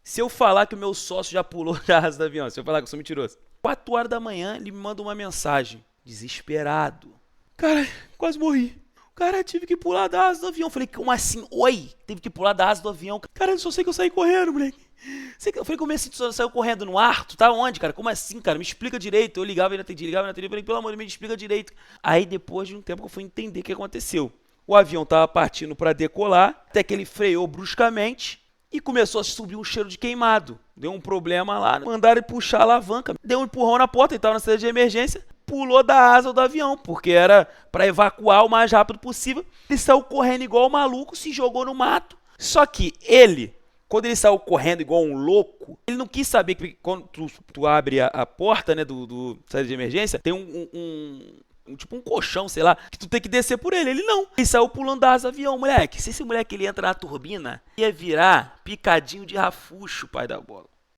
Se eu falar que o meu sócio já pulou da asa do avião, se eu falar que eu sou mentiroso. 4 horas da manhã, ele me manda uma mensagem. Desesperado. Cara, quase morri. Cara, tive que pular da asa do avião. Falei, como assim? Oi? Teve que pular da asa do avião? Cara, eu só sei que eu saí correndo, moleque. Eu falei, como assim? Tu saiu correndo no ar? Tu tá onde, cara? Como assim, cara? Me explica direito. Eu ligava e não atendia, ligava e não atendia. Falei, pelo amor de Deus, me explica direito. Aí, depois de um tempo, eu fui entender o que aconteceu. O avião tava partindo para decolar, até que ele freou bruscamente e começou a subir um cheiro de queimado. Deu um problema lá, mandaram ele puxar a alavanca, deu um empurrão na porta, ele estava na saída de emergência, pulou da asa do avião, porque era para evacuar o mais rápido possível. Ele saiu correndo igual um maluco, se jogou no mato. Só que ele, quando ele saiu correndo igual um louco, ele não quis saber que quando tu abre a porta, né, do saída de emergência, tem tipo um colchão, sei lá, que tu tem que descer por ele. Ele não. Ele saiu pulando da asa do avião, moleque. Se esse moleque ele entra na turbina, ia virar picadinho de rafuxo, pai da bola.